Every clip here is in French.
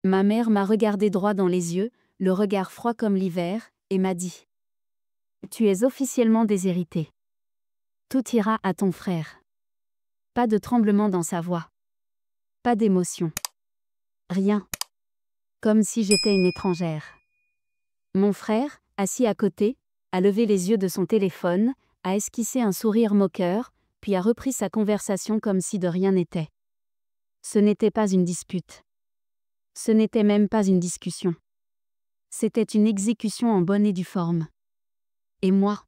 Ma mère m'a regardé droit dans les yeux, le regard froid comme l'hiver, et m'a dit: Tu es officiellement déshéritée. Tout ira à ton frère. Pas de tremblement dans sa voix. Pas d'émotion. Rien. Comme si j'étais une étrangère. Mon frère, assis à côté, a levé les yeux de son téléphone, a esquissé un sourire moqueur, puis a repris sa conversation comme si de rien n'était. Ce n'était pas une dispute. Ce n'était même pas une discussion. C'était une exécution en bonne et due forme. Et moi?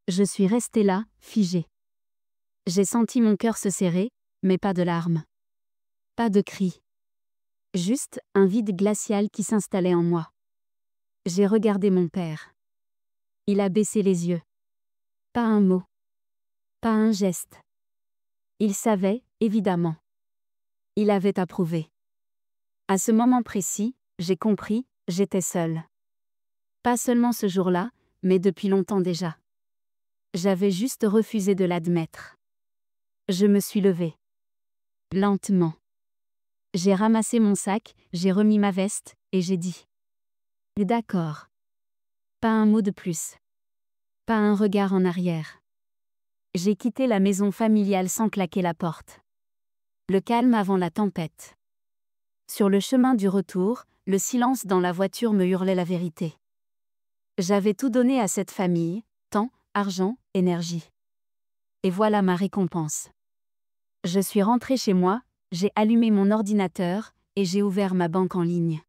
Je suis restée là, figée. J'ai senti mon cœur se serrer, mais pas de larmes. Pas de cris. Juste un vide glacial qui s'installait en moi. J'ai regardé mon père. Il a baissé les yeux. Pas un mot. Pas un geste. Il savait, évidemment. Il avait approuvé. À ce moment précis, j'ai compris, j'étais seule. Pas seulement ce jour-là, mais depuis longtemps déjà. J'avais juste refusé de l'admettre. Je me suis levée. Lentement. J'ai ramassé mon sac, j'ai remis ma veste, et j'ai dit: D'accord. Pas un mot de plus. Pas un regard en arrière. J'ai quitté la maison familiale sans claquer la porte. Le calme avant la tempête. Sur le chemin du retour, le silence dans la voiture me hurlait la vérité. J'avais tout donné à cette famille, temps, argent, énergie. Et voilà ma récompense. Je suis rentrée chez moi, j'ai allumé mon ordinateur, et j'ai ouvert ma banque en ligne.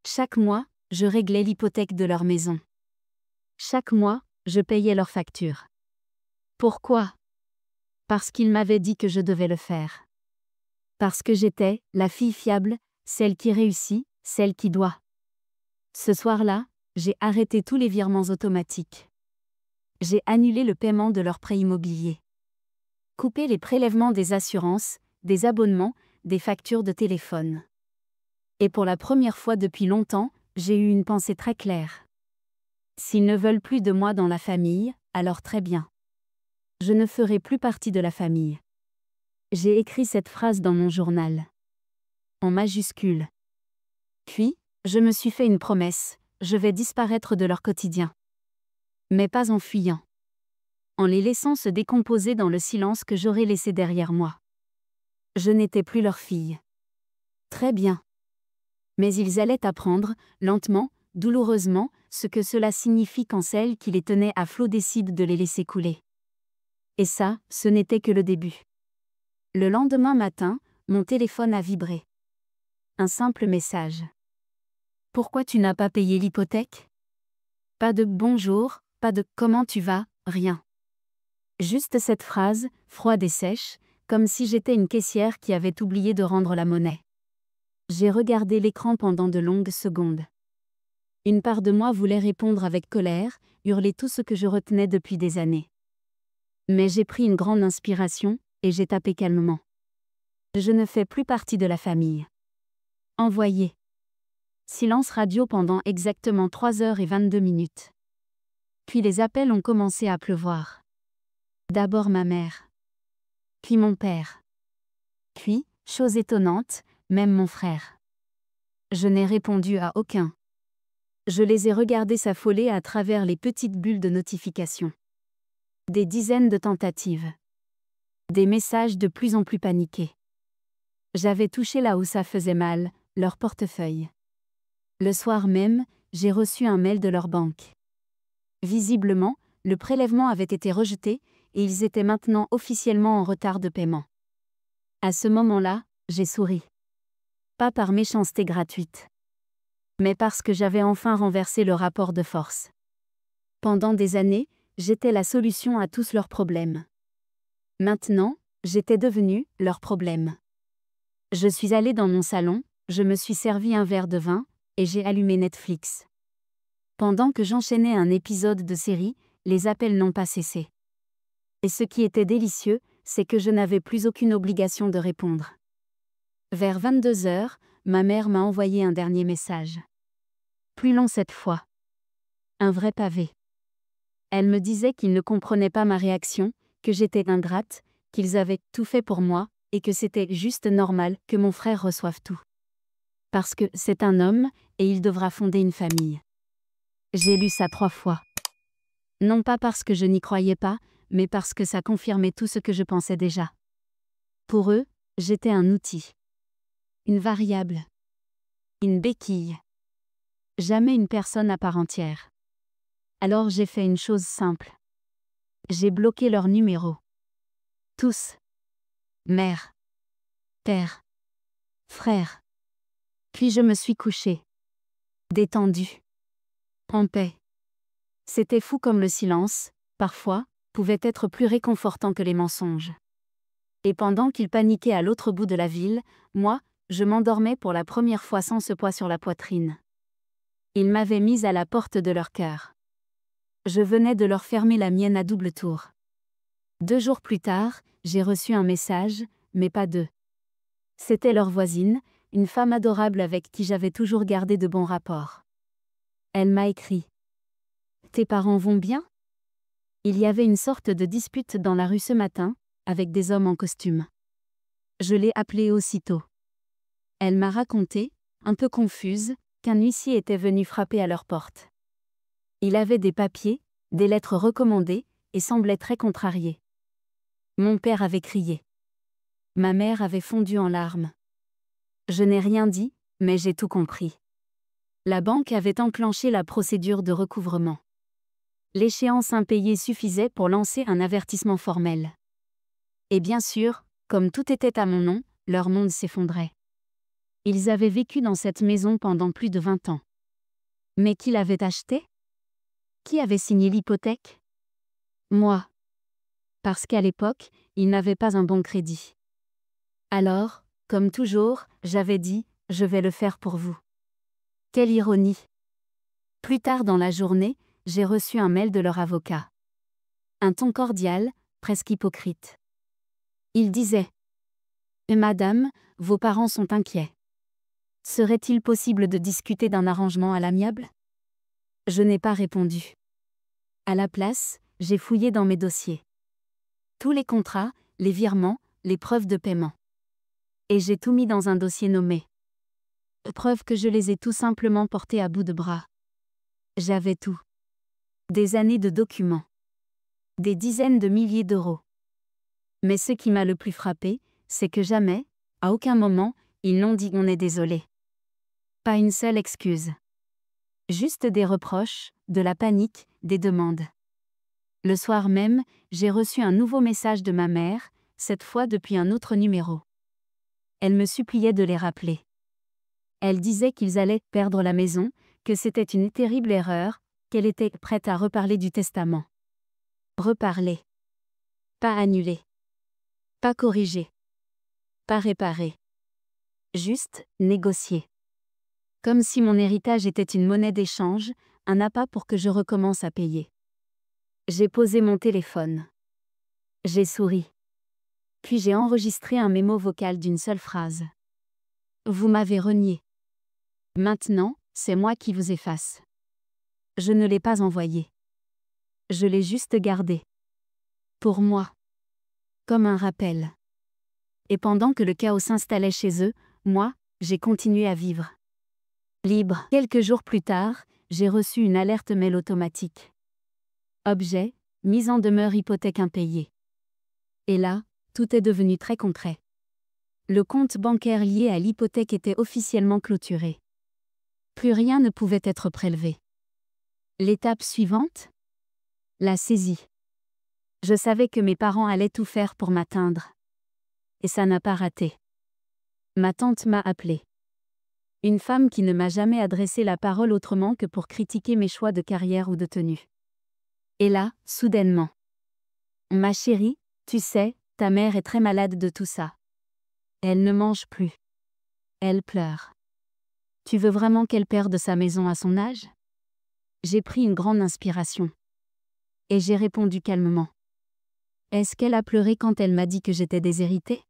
Chaque mois, je réglais l'hypothèque de leur maison. Chaque mois, je payais leurs factures. Pourquoi? Parce qu'ils m'avaient dit que je devais le faire. Parce que j'étais la fille fiable, celle qui réussit, celle qui doit. Ce soir-là, j'ai arrêté tous les virements automatiques. J'ai annulé le paiement de leurs prêts immobiliers. Coupé les prélèvements des assurances, des abonnements, des factures de téléphone. Et pour la première fois depuis longtemps, j'ai eu une pensée très claire. S'ils ne veulent plus de moi dans la famille, alors très bien. Je ne ferai plus partie de la famille. J'ai écrit cette phrase dans mon journal. En majuscule. Puis, je me suis fait une promesse, je vais disparaître de leur quotidien. Mais pas en fuyant. En les laissant se décomposer dans le silence que j'aurais laissé derrière moi. Je n'étais plus leur fille. Très bien. Mais ils allaient apprendre, lentement, douloureusement, ce que cela signifie quand celle qui les tenait à flot décide de les laisser couler. Et ça, ce n'était que le début. Le lendemain matin, mon téléphone a vibré. Un simple message. Pourquoi tu n'as pas payé l'hypothèque? Pas de bonjour, pas de comment tu vas, rien. Juste cette phrase, froide et sèche, comme si j'étais une caissière qui avait oublié de rendre la monnaie. J'ai regardé l'écran pendant de longues secondes. Une part de moi voulait répondre avec colère, hurler tout ce que je retenais depuis des années. Mais j'ai pris une grande inspiration, et j'ai tapé calmement. Je ne fais plus partie de la famille. Envoyé. Silence radio pendant exactement 3h22. Puis les appels ont commencé à pleuvoir. D'abord ma mère. Puis mon père. Puis, chose étonnante, même mon frère. Je n'ai répondu à aucun. Je les ai regardés s'affoler à travers les petites bulles de notification. Des dizaines de tentatives. Des messages de plus en plus paniqués. J'avais touché là où ça faisait mal, leur portefeuille. Le soir même, j'ai reçu un mail de leur banque. Visiblement, le prélèvement avait été rejeté, et ils étaient maintenant officiellement en retard de paiement. À ce moment-là, j'ai souri. Pas par méchanceté gratuite. Mais parce que j'avais enfin renversé le rapport de force. Pendant des années, j'étais la solution à tous leurs problèmes. Maintenant, j'étais devenue leur problème. Je suis allée dans mon salon, je me suis servi un verre de vin, et j'ai allumé Netflix. Pendant que j'enchaînais un épisode de série, les appels n'ont pas cessé. Et ce qui était délicieux, c'est que je n'avais plus aucune obligation de répondre. Vers 22h, ma mère m'a envoyé un dernier message. Plus long cette fois. Un vrai pavé. Elle me disait qu'ils ne comprenaient pas ma réaction, que j'étais ingrate, qu'ils avaient tout fait pour moi, et que c'était juste normal que mon frère reçoive tout. Parce que c'est un homme, et il devra fonder une famille. J'ai lu ça 3 fois. Non pas parce que je n'y croyais pas, mais parce que ça confirmait tout ce que je pensais déjà. Pour eux, j'étais un outil. Une variable. Une béquille. Jamais une personne à part entière. Alors j'ai fait une chose simple. J'ai bloqué leurs numéros. Tous. Mère. Père. Frère. Puis je me suis couchée. Détendue. En paix. C'était fou comme le silence, parfois, pouvait être plus réconfortant que les mensonges. Et pendant qu'ils paniquaient à l'autre bout de la ville, moi, je m'endormais pour la première fois sans ce poids sur la poitrine. Ils m'avaient mise à la porte de leur cœur. Je venais de leur fermer la mienne à double tour. 2 jours plus tard, j'ai reçu un message, mais pas 2. C'était leur voisine, une femme adorable avec qui j'avais toujours gardé de bons rapports. Elle m'a écrit. « Tes parents vont bien ? » Il y avait une sorte de dispute dans la rue ce matin, avec des hommes en costume. Je l'ai appelée aussitôt. Elle m'a raconté, un peu confuse, qu'un huissier était venu frapper à leur porte. Il avait des papiers, des lettres recommandées, et semblait très contrarié. Mon père avait crié. Ma mère avait fondu en larmes. Je n'ai rien dit, mais j'ai tout compris. La banque avait enclenché la procédure de recouvrement. L'échéance impayée suffisait pour lancer un avertissement formel. Et bien sûr, comme tout était à mon nom, leur monde s'effondrait. Ils avaient vécu dans cette maison pendant plus de 20 ans. Mais qui l'avait achetée ? Qui avait signé l'hypothèque ? Moi. Parce qu'à l'époque, ils n'avaient pas un bon crédit. Alors, comme toujours, j'avais dit, je vais le faire pour vous. Quelle ironie. Plus tard dans la journée, j'ai reçu un mail de leur avocat. Un ton cordial, presque hypocrite. Il disait : « Madame, vos parents sont inquiets. Serait-il possible de discuter d'un arrangement à l'amiable ? » Je n'ai pas répondu. À la place, j'ai fouillé dans mes dossiers. Tous les contrats, les virements, les preuves de paiement. Et j'ai tout mis dans un dossier nommé. Preuve que je les ai tout simplement portés à bout de bras. J'avais tout. Des années de documents. Des dizaines de milliers d'euros. Mais ce qui m'a le plus frappé, c'est que jamais, à aucun moment, ils n'ont dit « on est désolé ». Pas une seule excuse. Juste des reproches, de la panique, des demandes. Le soir même, j'ai reçu un nouveau message de ma mère, cette fois depuis un autre numéro. Elle me suppliait de les rappeler. Elle disait qu'ils allaient perdre la maison, que c'était une terrible erreur, qu'elle était prête à reparler du testament. Reparler. Pas annuler. Pas corriger. Pas réparer. Juste négocier. Comme si mon héritage était une monnaie d'échange, un appât pour que je recommence à payer. J'ai posé mon téléphone. J'ai souri. Puis j'ai enregistré un mémo vocal d'une seule phrase. Vous m'avez renié. Maintenant, c'est moi qui vous efface. Je ne l'ai pas envoyé. Je l'ai juste gardé. Pour moi. Comme un rappel. Et pendant que le chaos s'installait chez eux, moi, j'ai continué à vivre. Libre. Quelques jours plus tard, j'ai reçu une alerte mail automatique. Objet, mise en demeure hypothèque impayée. Et là, tout est devenu très concret. Le compte bancaire lié à l'hypothèque était officiellement clôturé. Plus rien ne pouvait être prélevé. L'étape suivante ? La saisie. Je savais que mes parents allaient tout faire pour m'atteindre. Et ça n'a pas raté. Ma tante m'a appelé. Une femme qui ne m'a jamais adressé la parole autrement que pour critiquer mes choix de carrière ou de tenue. Et là, soudainement. Ma chérie, tu sais, ta mère est très malade de tout ça. Elle ne mange plus. Elle pleure. Tu veux vraiment qu'elle perde sa maison à son âge ? J'ai pris une grande inspiration. Et j'ai répondu calmement. Est-ce qu'elle a pleuré quand elle m'a dit que j'étais déshéritée ?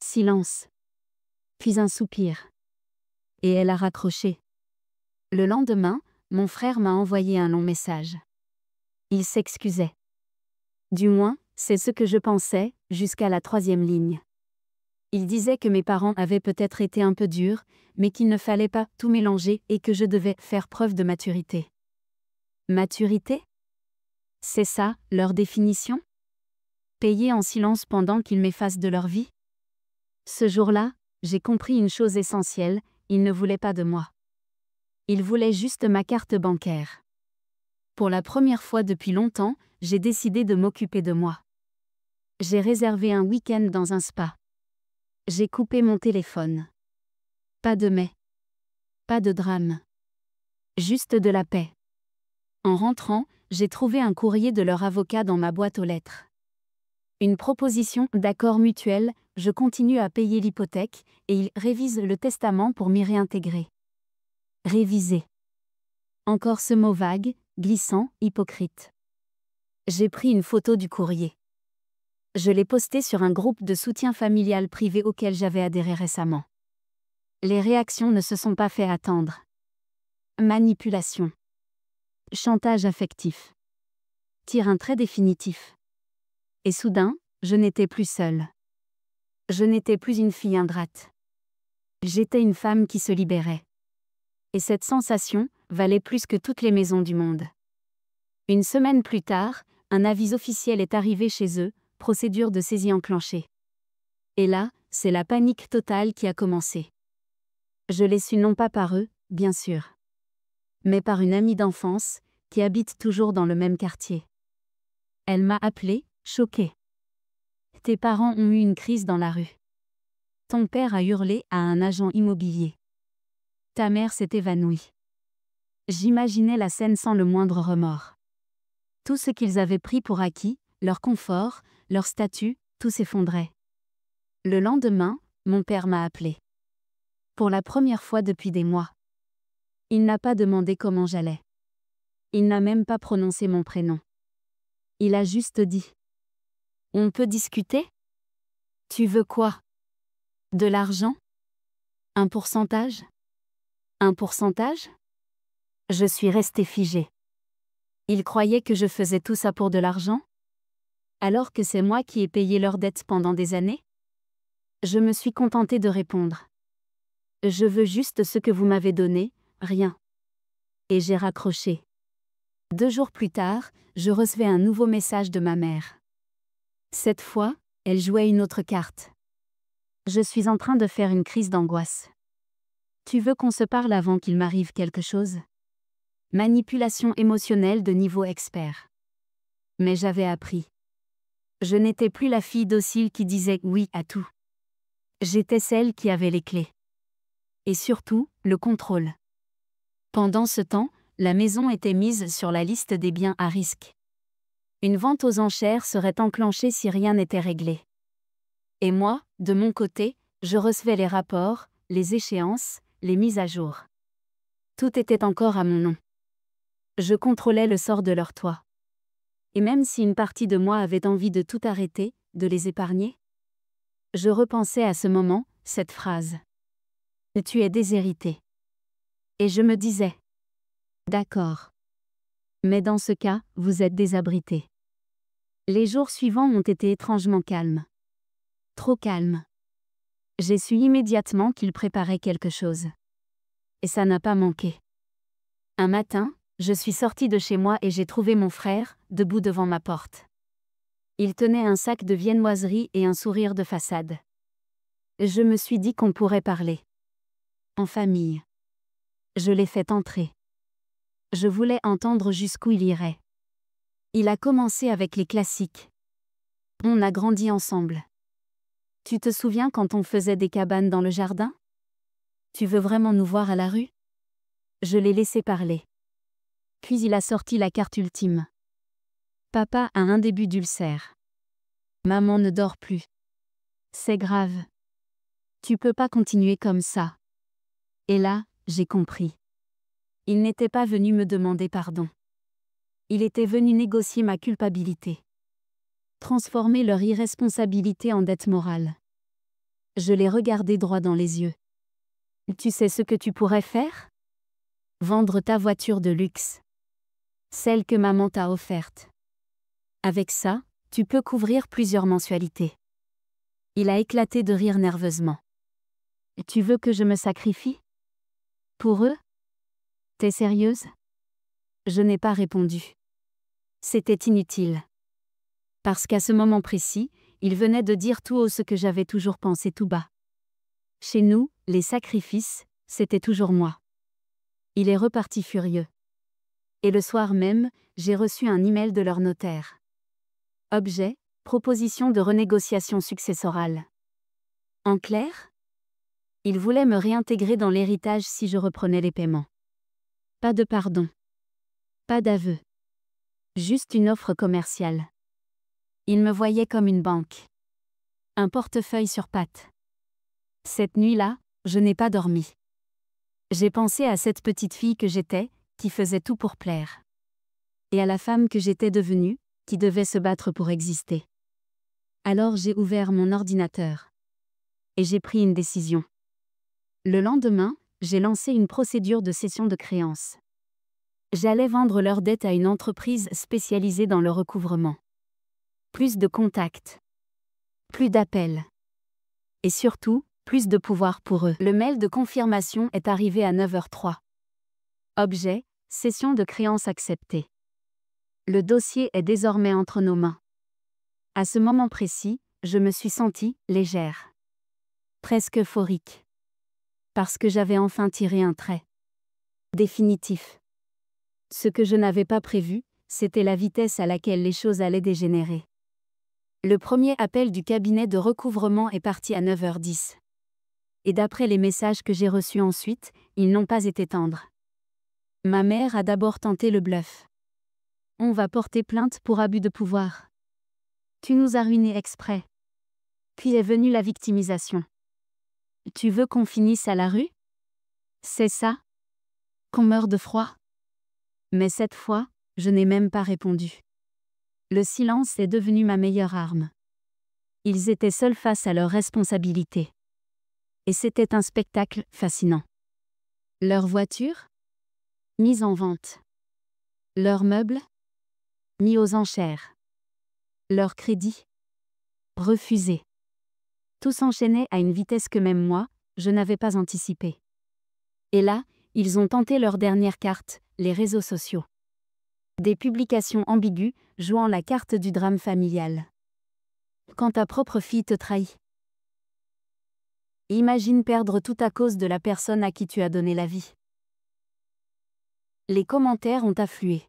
Silence. Puis un soupir. Et elle a raccroché. Le lendemain, mon frère m'a envoyé un long message. Il s'excusait. Du moins, c'est ce que je pensais, jusqu'à la 3e ligne. Il disait que mes parents avaient peut-être été un peu durs, mais qu'il ne fallait pas tout mélanger et que je devais faire preuve de maturité. Maturité? C'est ça, leur définition? Payer en silence pendant qu'ils m'effacent de leur vie? Ce jour-là, j'ai compris une chose essentielle, ils ne voulaient pas de moi. Ils voulaient juste ma carte bancaire. Pour la première fois depuis longtemps, j'ai décidé de m'occuper de moi. J'ai réservé un week-end dans un spa. J'ai coupé mon téléphone. Pas de mais. Pas de drame. Juste de la paix. En rentrant, j'ai trouvé un courrier de leur avocat dans ma boîte aux lettres. Une proposition d'accord mutuel, je continue à payer l'hypothèque, et ils révisent le testament pour m'y réintégrer. Réviser. Encore ce mot vague, glissant, hypocrite. J'ai pris une photo du courrier. Je l'ai posté sur un groupe de soutien familial privé auquel j'avais adhéré récemment. Les réactions ne se sont pas fait attendre. Manipulation. Chantage affectif. Tire un trait définitif. Et soudain, je n'étais plus seule. Je n'étais plus une fille ingrate. J'étais une femme qui se libérait. Et cette sensation valait plus que toutes les maisons du monde. Une semaine plus tard, un avis officiel est arrivé chez eux, procédure de saisie enclenchée. Et là, c'est la panique totale qui a commencé. Je l'ai su non pas par eux, bien sûr, mais par une amie d'enfance, qui habite toujours dans le même quartier. Elle m'a appelée, choquée. Tes parents ont eu une crise dans la rue. Ton père a hurlé à un agent immobilier. Ta mère s'est évanouie. J'imaginais la scène sans le moindre remords. Tout ce qu'ils avaient pris pour acquis, leur confort, leur statut, tout s'effondrait. Le lendemain, mon père m'a appelé. Pour la première fois depuis des mois. Il n'a pas demandé comment j'allais. Il n'a même pas prononcé mon prénom. Il a juste dit. On peut discuter? Tu veux quoi? De l'argent? Un pourcentage? Un pourcentage? Je suis restée figée. Il croyait que je faisais tout ça pour de l'argent? Alors que c'est moi qui ai payé leurs dettes pendant des années? Je me suis contentée de répondre. Je veux juste ce que vous m'avez donné, rien. Et j'ai raccroché. 2 jours plus tard, je recevais un nouveau message de ma mère. Cette fois, elle jouait une autre carte. Je suis en train de faire une crise d'angoisse. Tu veux qu'on se parle avant qu'il m'arrive quelque chose? Manipulation émotionnelle de niveau expert. Mais j'avais appris. Je n'étais plus la fille docile qui disait oui à tout. J'étais celle qui avait les clés. Et surtout, le contrôle. Pendant ce temps, la maison était mise sur la liste des biens à risque. Une vente aux enchères serait enclenchée si rien n'était réglé. Et moi, de mon côté, je recevais les rapports, les échéances, les mises à jour. Tout était encore à mon nom. Je contrôlais le sort de leur toit. Et même si une partie de moi avait envie de tout arrêter, de les épargner, je repensais à ce moment, cette phrase. Tu es déshéritée. Et je me disais. D'accord. Mais dans ce cas, vous êtes désabrité. Les jours suivants ont été étrangement calmes. Trop calmes. J'ai su immédiatement qu'il préparait quelque chose. Et ça n'a pas manqué. Un matin, je suis sortie de chez moi et j'ai trouvé mon frère, debout devant ma porte. Il tenait un sac de viennoiserie et un sourire de façade. Je me suis dit qu'on pourrait parler. En famille. Je l'ai fait entrer. Je voulais entendre jusqu'où il irait. Il a commencé avec les classiques. On a grandi ensemble. Tu te souviens quand on faisait des cabanes dans le jardin? Tu veux vraiment nous voir à la rue? Je l'ai laissé parler. Puis il a sorti la carte ultime. Papa a un début d'ulcère. Maman ne dort plus. C'est grave. Tu peux pas continuer comme ça. Et là, j'ai compris. Il n'était pas venu me demander pardon. Il était venu négocier ma culpabilité. Transformer leur irresponsabilité en dette morale. Je l'ai regardé droit dans les yeux. Tu sais ce que tu pourrais faire? Vendre ta voiture de luxe. Celle que maman t'a offerte. Avec ça, tu peux couvrir plusieurs mensualités. Il a éclaté de rire nerveusement. Tu veux que je me sacrifie? Pour eux? T'es sérieuse? Je n'ai pas répondu. C'était inutile. Parce qu'à ce moment précis, il venait de dire tout haut ce que j'avais toujours pensé tout bas. Chez nous, les sacrifices, c'était toujours moi. Il est reparti furieux. Et le soir même, j'ai reçu un email de leur notaire. Objet, proposition de renégociation successorale. En clair? Ils voulaient me réintégrer dans l'héritage si je reprenais les paiements. Pas de pardon. Pas d'aveu. Juste une offre commerciale. Ils me voyaient comme une banque. Un portefeuille sur pattes. Cette nuit-là, je n'ai pas dormi. J'ai pensé à cette petite fille que j'étais, qui faisait tout pour plaire. Et à la femme que j'étais devenue, qui devait se battre pour exister. Alors j'ai ouvert mon ordinateur. Et j'ai pris une décision. Le lendemain, j'ai lancé une procédure de cession de créances. J'allais vendre leurs dettes à une entreprise spécialisée dans le recouvrement. Plus de contacts. Plus d'appels. Et surtout, plus de pouvoir pour eux. Le mail de confirmation est arrivé à 9h03. Objet, cession de créances acceptée. Le dossier est désormais entre nos mains. À ce moment précis, je me suis sentie légère. Presque euphorique. Parce que j'avais enfin tiré un trait. Définitif. Ce que je n'avais pas prévu, c'était la vitesse à laquelle les choses allaient dégénérer. Le premier appel du cabinet de recouvrement est parti à 9h10. Et d'après les messages que j'ai reçus ensuite, ils n'ont pas été tendres. Ma mère a d'abord tenté le bluff. On va porter plainte pour abus de pouvoir. Tu nous as ruinés exprès. Puis est venue la victimisation. Tu veux qu'on finisse à la rue? C'est ça? Qu'on meure de froid? Mais cette fois, je n'ai même pas répondu. Le silence est devenu ma meilleure arme. Ils étaient seuls face à leurs responsabilités. Et c'était un spectacle fascinant. Leur voiture? Mise en vente. Leurs meubles? Mis aux enchères. Leur crédit? Refusé. Tout s'enchaînait à une vitesse que même moi, je n'avais pas anticipée. Et là, ils ont tenté leur dernière carte, les réseaux sociaux. Des publications ambiguës, jouant la carte du drame familial. Quand ta propre fille te trahit. Imagine perdre tout à cause de la personne à qui tu as donné la vie. Les commentaires ont afflué.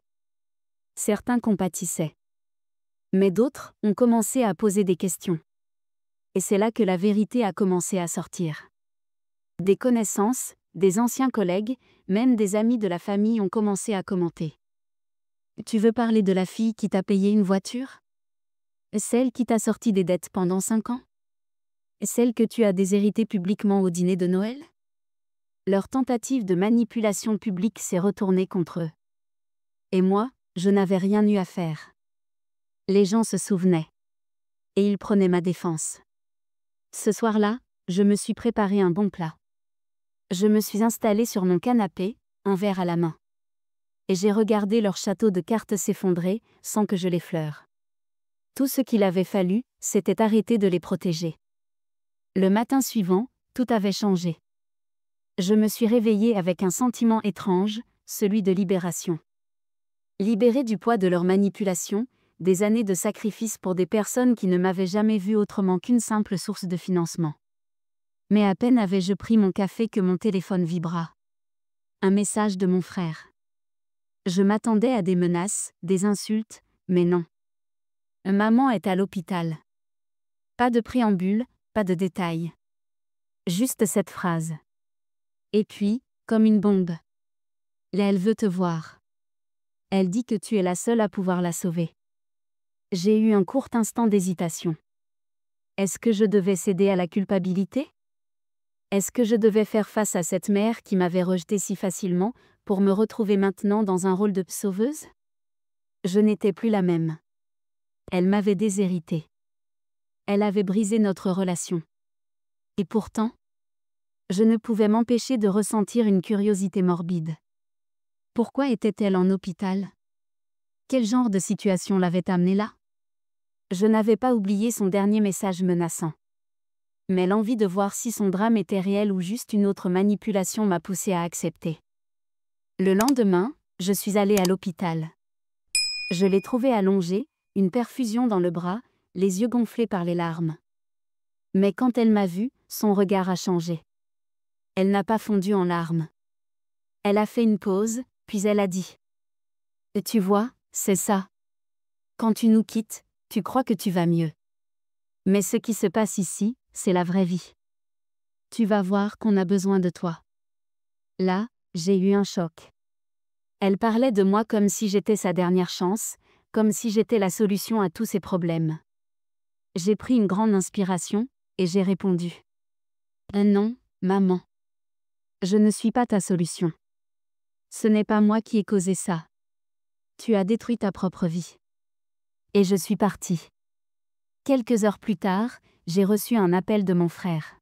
Certains compatissaient. Mais d'autres ont commencé à poser des questions. Et c'est là que la vérité a commencé à sortir. Des connaissances, des anciens collègues, même des amis de la famille ont commencé à commenter. Tu veux parler de la fille qui t'a payé une voiture? Celle qui t'a sorti des dettes pendant 5 ans? Celle que tu as déshéritée publiquement au dîner de Noël? Leur tentative de manipulation publique s'est retournée contre eux. Et moi, je n'avais rien eu à faire. Les gens se souvenaient. Et ils prenaient ma défense. Ce soir-là, je me suis préparé un bon plat. Je me suis installée sur mon canapé, un verre à la main. Et j'ai regardé leur château de cartes s'effondrer, sans que je l'effleure. Tout ce qu'il avait fallu, c'était arrêter de les protéger. Le matin suivant, tout avait changé. Je me suis réveillée avec un sentiment étrange, celui de libération. Libérée du poids de leur manipulation, des années de sacrifice pour des personnes qui ne m'avaient jamais vue autrement qu'une simple source de financement. Mais à peine avais-je pris mon café que mon téléphone vibra. Un message de mon frère. Je m'attendais à des menaces, des insultes, mais non. Maman est à l'hôpital. Pas de préambule, pas de détails. Juste cette phrase. Et puis, comme une bombe. Là, elle veut te voir. Elle dit que tu es la seule à pouvoir la sauver. J'ai eu un court instant d'hésitation. Est-ce que je devais céder à la culpabilité? Est-ce que je devais faire face à cette mère qui m'avait rejetée si facilement, pour me retrouver maintenant dans un rôle de sauveuse? Je n'étais plus la même. Elle m'avait déshéritée. Elle avait brisé notre relation. Et pourtant, je ne pouvais m'empêcher de ressentir une curiosité morbide. Pourquoi était-elle en hôpital? Quel genre de situation l'avait amenée là? Je n'avais pas oublié son dernier message menaçant. Mais l'envie de voir si son drame était réel ou juste une autre manipulation m'a poussé à accepter. Le lendemain, je suis allée à l'hôpital. Je l'ai trouvée allongée, une perfusion dans le bras, les yeux gonflés par les larmes. Mais quand elle m'a vue, son regard a changé. Elle n'a pas fondu en larmes. Elle a fait une pause, puis elle a dit. « Tu vois, c'est ça. Quand tu nous quittes, tu crois que tu vas mieux. Mais ce qui se passe ici, c'est la vraie vie. Tu vas voir qu'on a besoin de toi. » Là, j'ai eu un choc. Elle parlait de moi comme si j'étais sa dernière chance, comme si j'étais la solution à tous ses problèmes. J'ai pris une grande inspiration, et j'ai répondu. « Non, maman. Je ne suis pas ta solution. Ce n'est pas moi qui ai causé ça. Tu as détruit ta propre vie. » Et je suis partie. Quelques heures plus tard, j'ai reçu un appel de mon frère.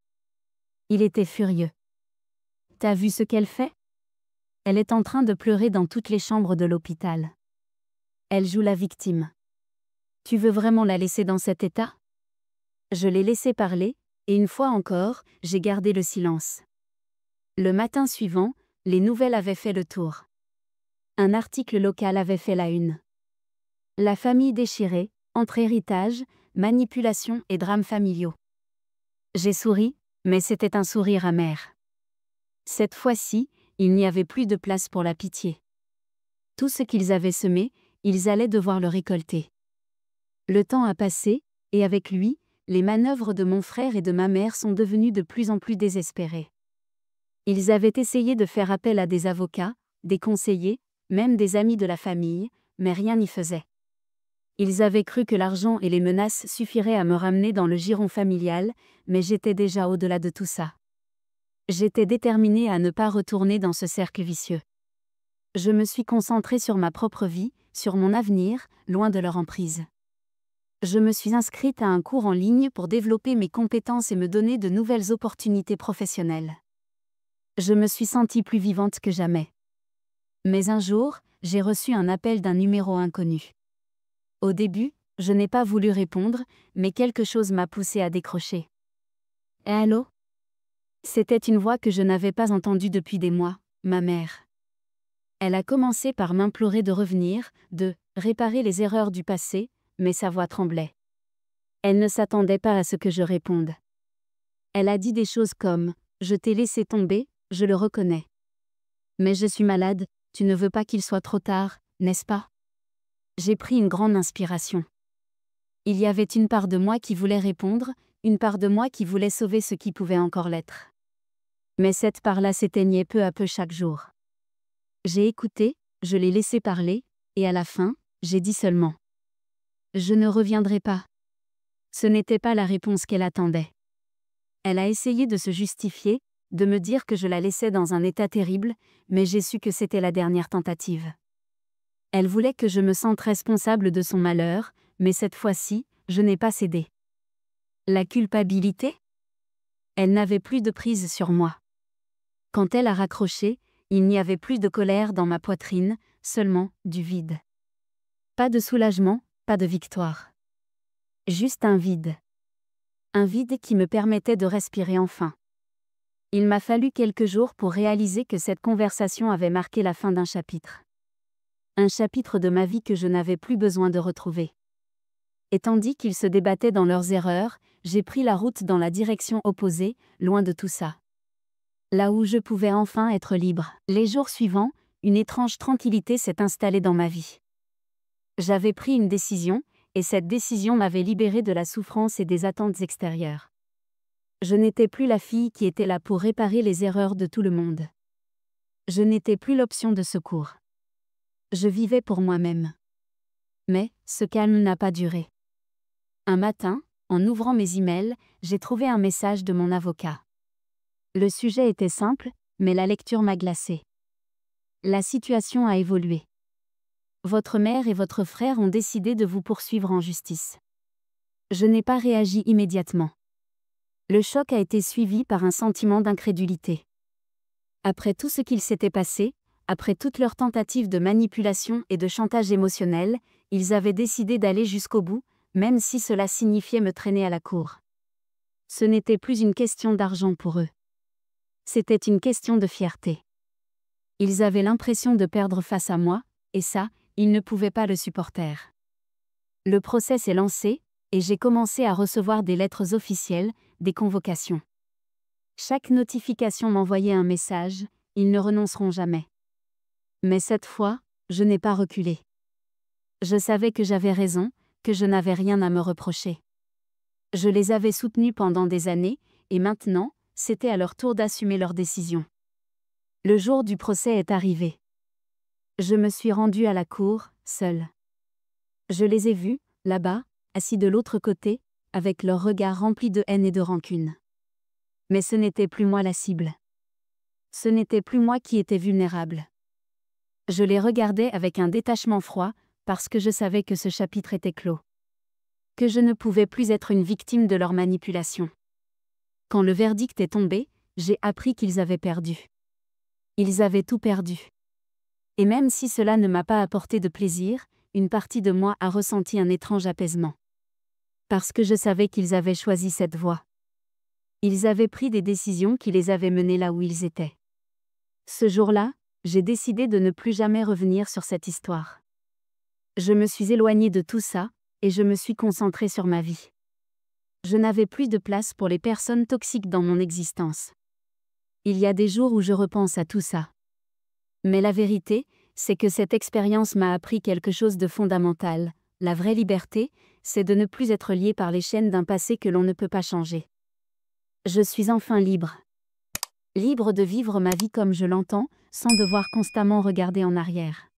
Il était furieux. « T'as vu ce qu'elle fait ? Elle est en train de pleurer dans toutes les chambres de l'hôpital. Elle joue la victime. Tu veux vraiment la laisser dans cet état ? » Je l'ai laissé parler, et une fois encore, j'ai gardé le silence. Le matin suivant, les nouvelles avaient fait le tour. Un article local avait fait la une. La famille déchirée, entre héritage, manipulation et drames familiaux. J'ai souri, mais c'était un sourire amer. Cette fois-ci, il n'y avait plus de place pour la pitié. Tout ce qu'ils avaient semé, ils allaient devoir le récolter. Le temps a passé, et avec lui, les manœuvres de mon frère et de ma mère sont devenues de plus en plus désespérées. Ils avaient essayé de faire appel à des avocats, des conseillers, même des amis de la famille, mais rien n'y faisait. Ils avaient cru que l'argent et les menaces suffiraient à me ramener dans le giron familial, mais j'étais déjà au-delà de tout ça. J'étais déterminée à ne pas retourner dans ce cercle vicieux. Je me suis concentrée sur ma propre vie, sur mon avenir, loin de leur emprise. Je me suis inscrite à un cours en ligne pour développer mes compétences et me donner de nouvelles opportunités professionnelles. Je me suis sentie plus vivante que jamais. Mais un jour, j'ai reçu un appel d'un numéro inconnu. Au début, je n'ai pas voulu répondre, mais quelque chose m'a poussée à décrocher. « Allô ?» C'était une voix que je n'avais pas entendue depuis des mois, ma mère. Elle a commencé par m'implorer de revenir, de réparer les erreurs du passé, mais sa voix tremblait. Elle ne s'attendait pas à ce que je réponde. Elle a dit des choses comme « Je t'ai laissé tomber, je le reconnais. Mais je suis malade, tu ne veux pas qu'il soit trop tard, n'est-ce pas ?» J'ai pris une grande inspiration. Il y avait une part de moi qui voulait répondre, une part de moi qui voulait sauver ce qui pouvait encore l'être. Mais cette part-là s'éteignait peu à peu chaque jour. J'ai écouté, je l'ai laissé parler, et à la fin, j'ai dit seulement « Je ne reviendrai pas. » Ce n'était pas la réponse qu'elle attendait. Elle a essayé de se justifier, de me dire que je la laissais dans un état terrible, mais j'ai su que c'était la dernière tentative. Elle voulait que je me sente responsable de son malheur, mais cette fois-ci, je n'ai pas cédé. La culpabilité ? Elle n'avait plus de prise sur moi. Quand elle a raccroché, il n'y avait plus de colère dans ma poitrine, seulement du vide. Pas de soulagement, pas de victoire. Juste un vide. Un vide qui me permettait de respirer enfin. Il m'a fallu quelques jours pour réaliser que cette conversation avait marqué la fin d'un chapitre. Un chapitre de ma vie que je n'avais plus besoin de retrouver. Et tandis qu'ils se débattaient dans leurs erreurs, j'ai pris la route dans la direction opposée, loin de tout ça. Là où je pouvais enfin être libre. Les jours suivants, une étrange tranquillité s'est installée dans ma vie. J'avais pris une décision, et cette décision m'avait libérée de la souffrance et des attentes extérieures. Je n'étais plus la fille qui était là pour réparer les erreurs de tout le monde. Je n'étais plus l'option de secours. Je vivais pour moi-même. Mais, ce calme n'a pas duré. Un matin, en ouvrant mes emails, j'ai trouvé un message de mon avocat. Le sujet était simple, mais la lecture m'a glacée. La situation a évolué. Votre mère et votre frère ont décidé de vous poursuivre en justice. Je n'ai pas réagi immédiatement. Le choc a été suivi par un sentiment d'incrédulité. Après tout ce qu'il s'était passé, après toutes leurs tentatives de manipulation et de chantage émotionnel, ils avaient décidé d'aller jusqu'au bout, même si cela signifiait me traîner à la cour. Ce n'était plus une question d'argent pour eux. C'était une question de fierté. Ils avaient l'impression de perdre face à moi, et ça, ils ne pouvaient pas le supporter. Le procès s'est lancé, et j'ai commencé à recevoir des lettres officielles, des convocations. Chaque notification m'envoyait un message, ils ne renonceront jamais. Mais cette fois, je n'ai pas reculé. Je savais que j'avais raison, que je n'avais rien à me reprocher. Je les avais soutenus pendant des années, et maintenant, c'était à leur tour d'assumer leurs décisions. Le jour du procès est arrivé. Je me suis rendue à la cour, seule. Je les ai vus, là-bas, assis de l'autre côté, avec leurs regards remplis de haine et de rancune. Mais ce n'était plus moi la cible. Ce n'était plus moi qui étais vulnérable. Je les regardais avec un détachement froid, parce que je savais que ce chapitre était clos. Que je ne pouvais plus être une victime de leur manipulation. Quand le verdict est tombé, j'ai appris qu'ils avaient perdu. Ils avaient tout perdu. Et même si cela ne m'a pas apporté de plaisir, une partie de moi a ressenti un étrange apaisement. Parce que je savais qu'ils avaient choisi cette voie. Ils avaient pris des décisions qui les avaient menés là où ils étaient. Ce jour-là, j'ai décidé de ne plus jamais revenir sur cette histoire. Je me suis éloignée de tout ça, et je me suis concentrée sur ma vie. Je n'avais plus de place pour les personnes toxiques dans mon existence. Il y a des jours où je repense à tout ça. Mais la vérité, c'est que cette expérience m'a appris quelque chose de fondamental. La vraie liberté, c'est de ne plus être lié par les chaînes d'un passé que l'on ne peut pas changer. Je suis enfin libre. Libre de vivre ma vie comme je l'entends, sans devoir constamment regarder en arrière.